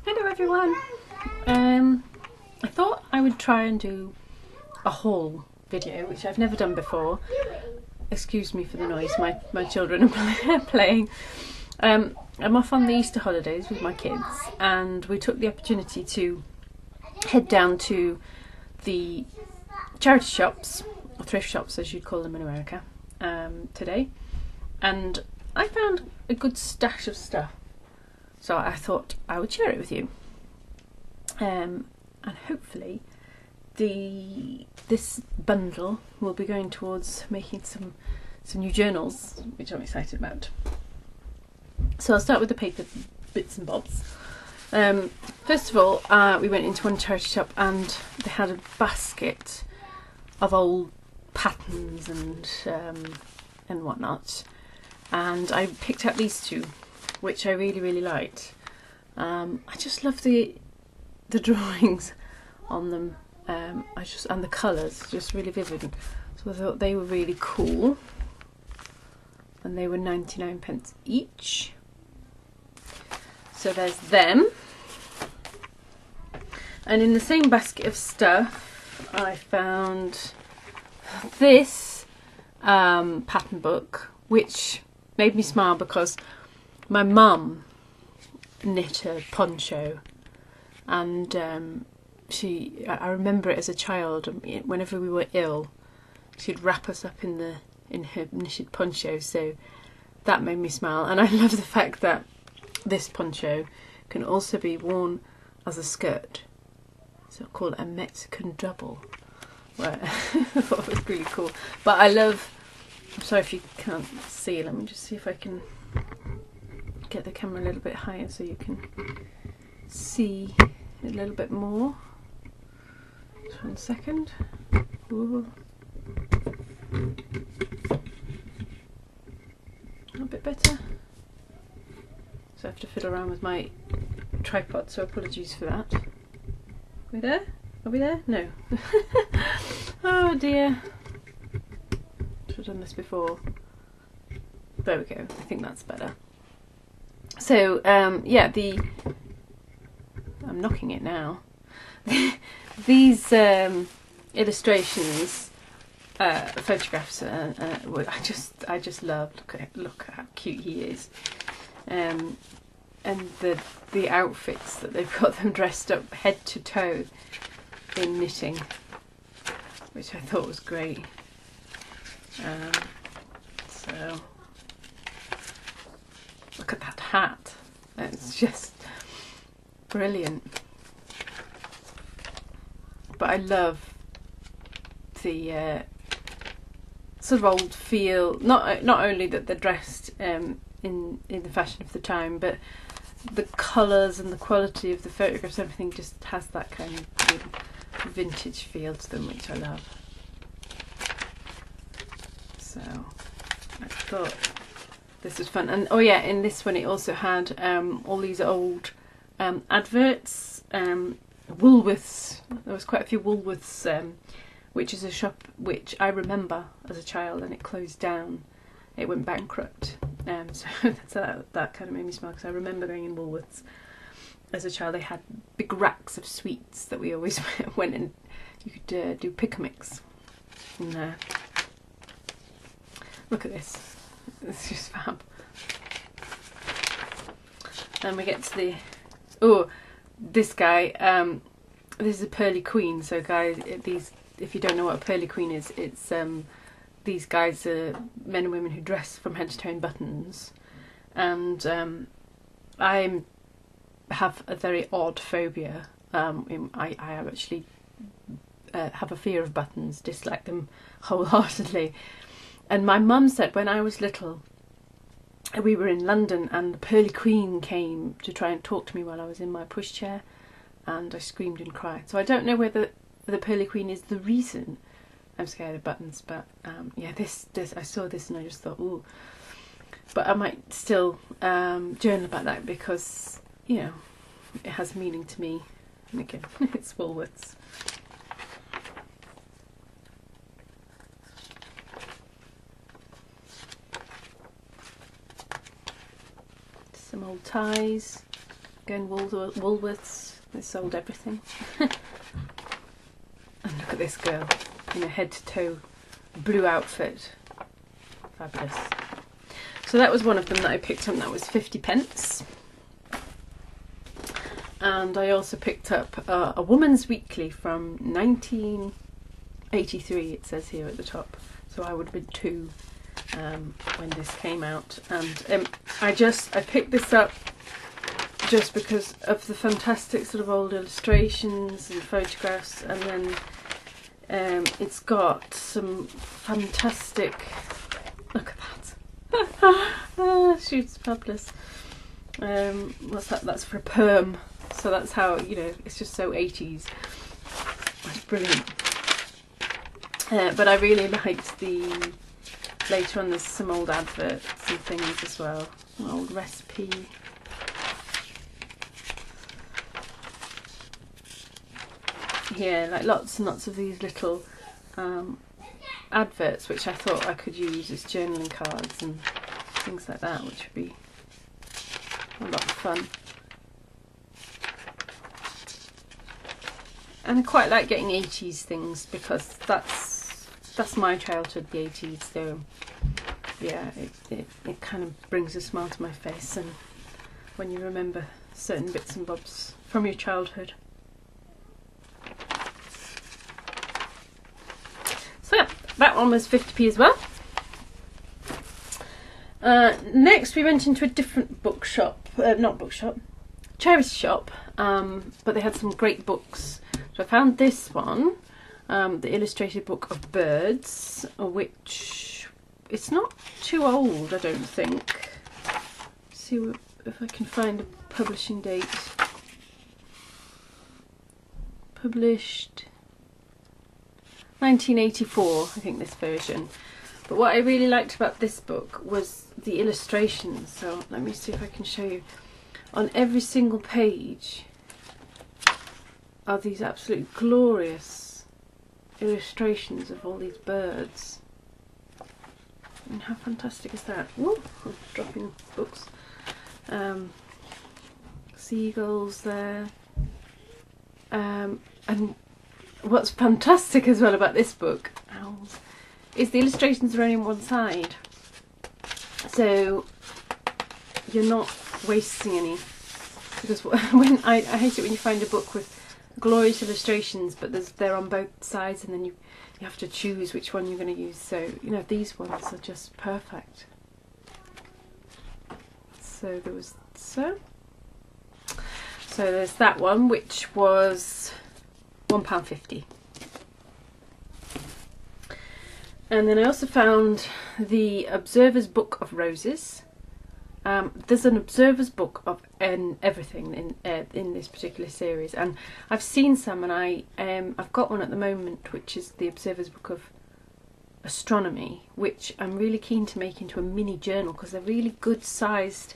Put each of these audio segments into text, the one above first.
Hello everyone. I thought I would try and do a haul video, which I've never done before. Excuse me for the noise, my children are playing. I'm off on the Easter holidays with my kids, and we took the opportunity to head down to the charity shops, or thrift shops as you'd call them in America, today. And I found a good stash of stuff. So I thought I would share it with you, and hopefully this bundle will be going towards making some new journals, which I'm excited about. So I'll start with the paper bits and bobs. First of all, we went into one charity shop and they had a basket of old patterns and whatnot, and I picked out these two, which I really liked. I just love the drawings on them. And the colours, just really vivid. So I thought they were really cool, and they were 99p each. So there's them. And in the same basket of stuff, I found this pattern book, which made me smile because my mum knit a poncho, and I remember it as a child. Whenever we were ill, she'd wrap us up in her knitted poncho, so that made me smile. And I love the fact that this poncho can also be worn as a skirt, so I call it a Mexican double. Well, I thought it was really cool. But I love, I'm sorry if you can't see, let me just see if I can get the camera a little bit higher so you can see a little bit more. Just 1 second. Ooh. A bit better. So I have to fiddle around with my tripod, so apologies for that. Are we there? Are we there? No. Oh dear. Should have done this before. There we go. I think that's better. So yeah, I'm knocking it now. These illustrations, photographs, I just love. Look at how cute he is, and the outfits that they've got them dressed up head to toe in knitting, which I thought was great. So look at that hat. It's just brilliant. But I love the sort of old feel. Not only that they're dressed in the fashion of the time, but the colours and the quality of the photographs, everything just has that kind of good vintage feel to them, which I love. So I thought this was fun. And oh yeah, in this one it also had all these old adverts. Woolworths, there was quite a few Woolworths, which is a shop which I remember as a child, and it closed down. It went bankrupt. So that kind of made me smile, because I remember going in Woolworths as a child. They had big racks of sweets that we always went and you could do pick-a-mix in there. Look at this. It's just fab. Then we get to the this guy. This is a pearly queen. So guys, if you don't know what a pearly queen is, it's these guys are men and women who dress from head to toe in buttons, and I have a very odd phobia. I actually have a fear of buttons, dislike them wholeheartedly. And my mum said when I was little, we were in London and the pearly queen came to try and talk to me while I was in my pushchair, and I screamed and cried. So I don't know whether the pearly queen is the reason I'm scared of buttons, but yeah, this I saw this and I just thought, ooh. But I might still journal about that, because you know it has meaning to me. And again, it's Woolworths. Some old ties. Again, Woolworths, they sold everything. And look at this girl in a head to toe blue outfit. Fabulous. So that was one of them that I picked up. That was 50p. And I also picked up a Woman's Weekly from 1983, it says here at the top. So I would have been 2 when this came out. And I picked this up just because of the fantastic sort of old illustrations and photographs, and then it's got some fantastic, look at that. She's fabulous. What's that? That's for a perm. So that's how, you know, it's just so 80s. It's brilliant. But I really liked the, later on there's some old adverts and things as well. An old recipe. Yeah, like lots and lots of these little adverts which I thought I could use as journaling cards and things like that, which would be a lot of fun. And I quite like getting 80s things because that's my childhood, the 80s, so yeah, it kind of brings a smile to my face, and when you remember certain bits and bobs from your childhood. So yeah, that one was 50p as well. Next we went into a different bookshop, charity shop, but they had some great books. So I found this one, the illustrated book of birds, which it's not too old, I don't think. See if I can find a publishing date. Published 1984, I think, this version. But what I really liked about this book was the illustrations. So let me see if I can show you. On every single page are these absolutely glorious illustrations of all these birds. And how fantastic is that? Ooh, I'm dropping books. Seagulls there. And what's fantastic as well about this book, owls, is the illustrations are only on one side. So you're not wasting any. Because when I hate it when you find a book with glorious illustrations, but they're on both sides, and then you have to choose which one you're going to use. So, you know, these ones are just perfect. So there was so there's that one, which was £1.50. And then I also found the Observer's Book of Roses. There's an Observer's Book of everything in this particular series, and I've seen some, and I've got one at the moment, which is the Observer's Book of Astronomy, which I'm really keen to make into a mini journal because they're really good sized,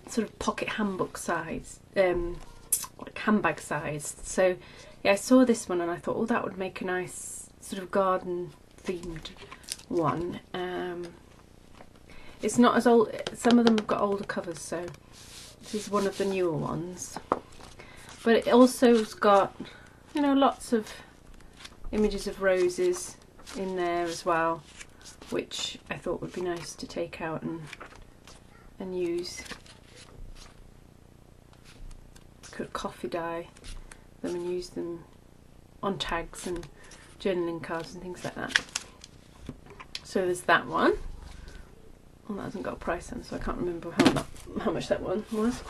sort of pocket handbook size, like handbag sized. So yeah, I saw this one and I thought, oh, that would make a nice sort of garden themed one. It's not as old, some of them have got older covers, so this is one of the newer ones. But it also's got, you know, lots of images of roses in there as well, which I thought would be nice to take out and use. Could coffee dye them and use them on tags and journaling cards and things like that. So there's that one. Well, that hasn't got a price on, so I can't remember how much that one was.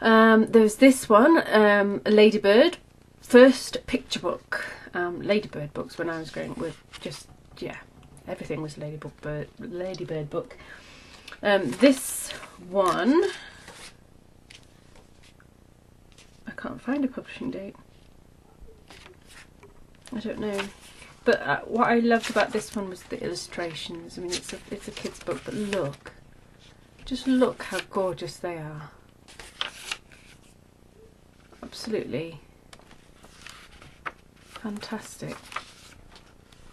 There's this one, Ladybird, first picture book. Ladybird books when I was growing up were just, yeah, everything was Ladybird book. This one, I can't find a publishing date. I don't know. But what I loved about this one was the illustrations. I mean, it's a kid's book, but look, just look how gorgeous they are. Absolutely fantastic.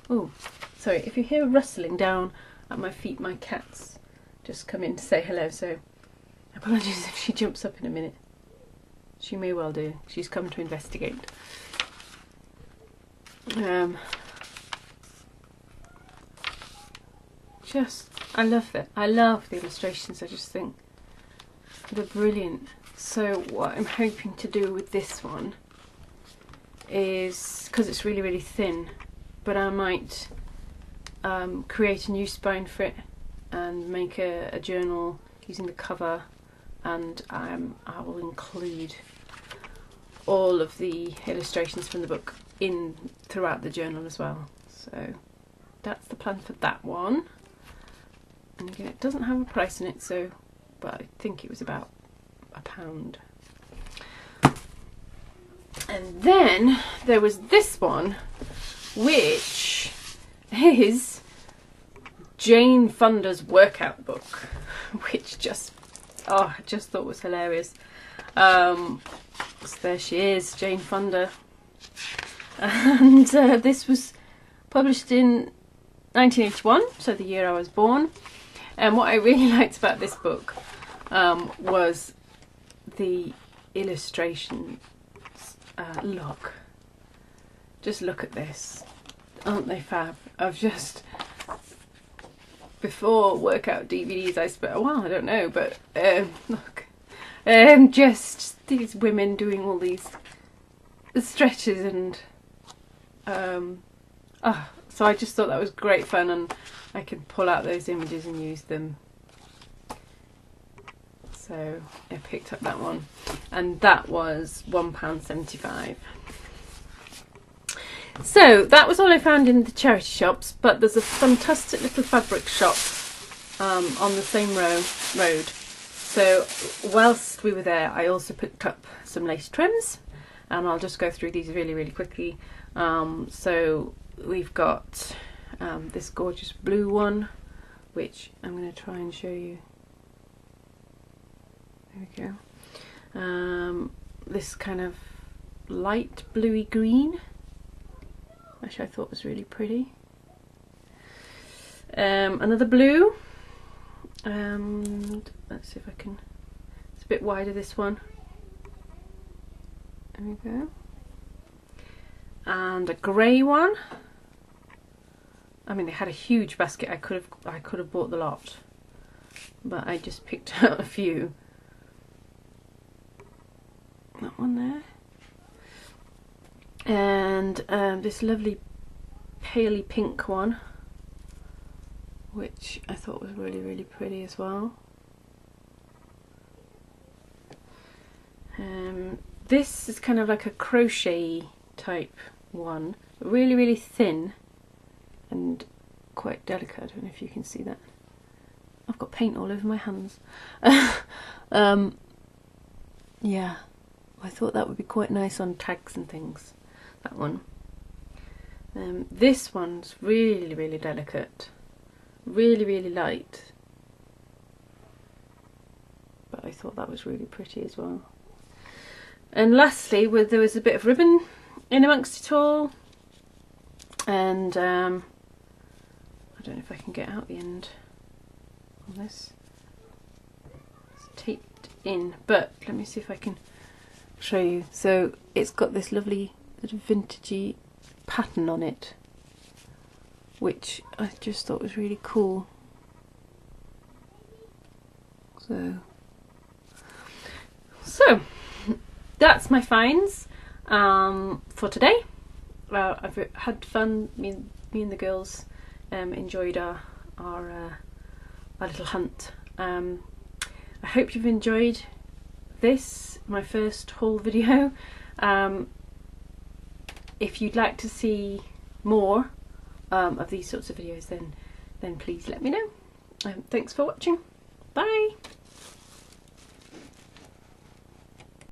Oh, sorry, if you hear rustling down at my feet, my cat's just come in to say hello, so apologies if she jumps up in a minute. She may well do. She's come to investigate. I love it. I love the illustrations. I just think they're brilliant. So what I'm hoping to do with this one is, because it's really, really thin, but I might create a new spine for it and make a journal using the cover, and I will include all of the illustrations from the book in throughout the journal as well. So that's the plan for that one. And again, it doesn't have a price in it, so, but I think it was about £1. And then there was this one, which is Jane Fonda's workout book, which just I just thought was hilarious. So there she is, Jane Fonda, and this was published in 1981, so the year I was born. And what I really liked about this book was the illustrations. Look, just look at this, aren't they fab? I've just, before workout DVDs, I spent, well, I don't know, but look, just these women doing all these stretches and so I just thought that was great fun, and I can pull out those images and use them. So I picked up that one, and that was £1.75. So that was all I found in the charity shops, but there's a fantastic little fabric shop on the same road. So whilst we were there, I also picked up some lace trims, and I'll just go through these really, really quickly. So we've got this gorgeous blue one, which I'm going to try and show you. There we go. This kind of light bluey green, which I thought was really pretty. Another blue. Let's see if I can. It's a bit wider, this one. There we go. And a grey one. I mean, they had a huge basket. I could have bought the lot, but I just picked out a few. That one there. And this lovely paley pink one, which I thought was really, really pretty as well. This is kind of like a crochet type one, really, really thin and quite delicate. I don't know if you can see that. I've got paint all over my hands. Yeah, I thought that would be quite nice on tags and things, that one. This one's really, really delicate, really, really light, but I thought that was really pretty as well. And lastly, there was a bit of ribbon in amongst it all, and I don't know if I can get out the end on this. It's taped in, but let me see if I can show you. So it's got this lovely sort of vintagey pattern on it, which I just thought was really cool. So that's my finds for today. I've had fun. Me and the girls enjoyed our little hunt. I hope you've enjoyed this, my first haul video. If you'd like to see more of these sorts of videos, then please let me know. Thanks for watching. Bye.